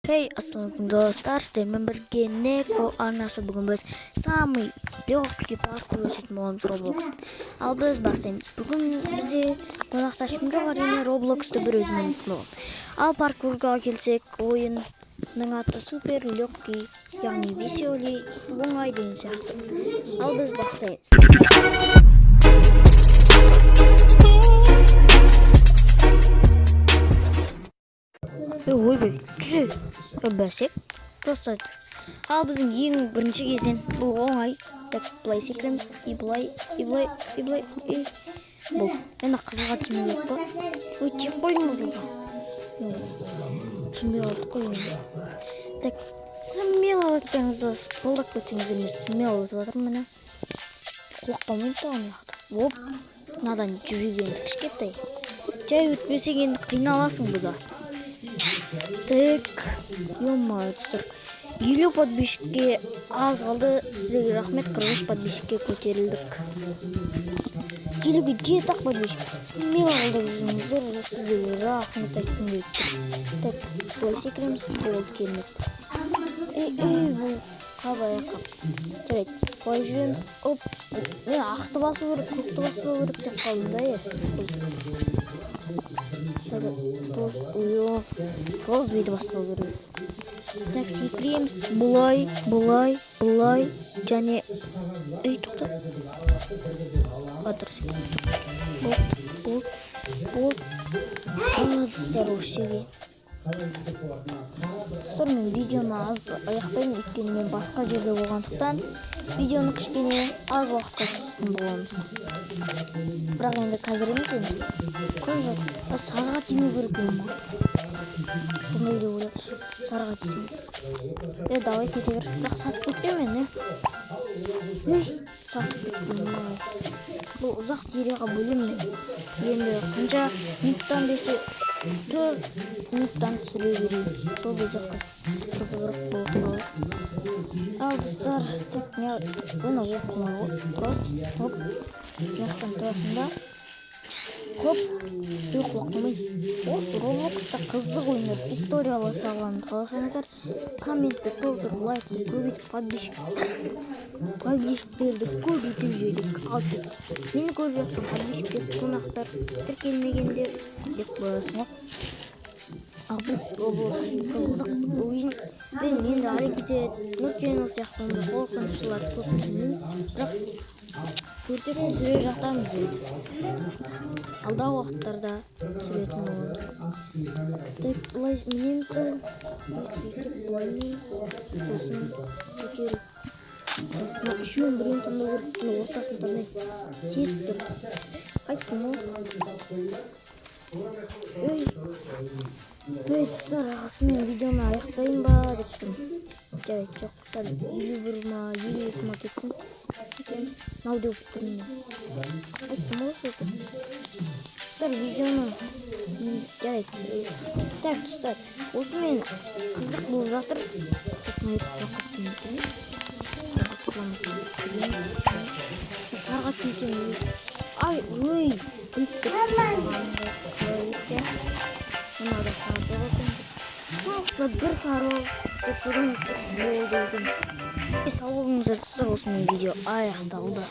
Hey, assalamualaikum dostlar. Sizlerle birlikte Neko arnası bugün biz самый легкий паркур өтетін боламыз Roblox. Ал біз бастаймыз. Бүгін бізде қонақташым жоқ, әрине Roblox'ты бір өзім ұмытып болдым. Ал паркурға келсек, ойынның аты супер легкий, яғни веселый, оңай деген сияқты. Ал біз бастаймыз. Ойбай, түзел. Бәсек. Просто ал біздің ең бірінші кезең бұл оңай. Так, былай секіреміз. И былай. Бұл. Енді қызылға тимей керек па? Ой, тек қойдың қызылға. Түсінбей қалдық қой енді. Так, смело өтпеңіз дос. Бұлдақ өтсеңіз емес, смело өтіп жатырмын міне. Құлақ қалмайды тағын яқты. Оп, надан жүрегенді кішкеттай. Жай өтпесек енді қиналасың бұда. Так, ё-моё, достар. 50 подписчикке аз қалды. Сіздерге рахмет, 43 подписчикке көтерілдік. 50-ге жетақ подписчик. Смело қалдырып жүріңіздер, сіздерге рахмет айтқым келіп тұр. Так, былай секіреміз, болды келмеді. Бұл қабай қап. Жарайды, былай жүреміз. Оп, мен ақты басу керек, көкті басу керек деп қалдым да, розбейді баспау керек. Так, секіреміз. Бұлай. Және... тоқта. Адыр секіріп. Болды. Адыстар өшеге. Достар, мен видеоны аз аяқтаймын, өйткені мен басқа жерде болғандықтан видеоны кішкене аз уақытқа созатын боламыз. Бірақ енді қазір емес енді. Көріп жатыр. Сарыға тимеу керек ма? Сондай деп ойлап, сарыға тисем. Давай кете бер. Бірақ сатып кетпеймін мен, сатып кетпеймін. Бұл ұзақ серияға бөлемін. Енді қанша минуттан десе 4 минуттан түсіре берейін. Сол кезде қызығырық болып қалады. Ал достар, тек не оны оқымай тұрасыз. Хоп, жақтан тұрасында. Хоп, жоқ оқымайды. Roblox'та қызық ойындар, историялы салғанды қаласаңыздар, комментті толтыр, лайкты көбейтіп, подписчиктерді көбейтіп жүйелік алып кетіп. Мені көріп жатқан подписчиктер, қонақтар, тіркелмегендер деп қоясың ғой. Ал біз қызық ойын мен енді әрекет Нұрченел сияқты қорқынышшылар көп түсінмеймін, бірақ көрсек түсіре жатамыз енді. Алдағы уақыттарда түсіретін боламыз. Так, бұлай мінемізсің, сөйтіп бұлай мінеміз, сосын көтеріп. Үшеуін біреуін таңдау керек, ортасын таңдайды. Сезіп тұр. Қайттым ғой. Достар, ағасымен видеоны аяқтайын ба деттім. Жарайды, жоқ, сәл 51 ма, 52 ма кетсін. Кетеміз. Нау деп тұрмын. Айттым ғой сөйтіп. Достар, видеоны жарайды. Так, достар, осымен қызық болып жатыр. Сарға тиісем өз. Ай, өй! Мына да сары болатын. Соңғысында бір сары болды екен. Сау болыңыздар, достар, осымен видео аяқталды.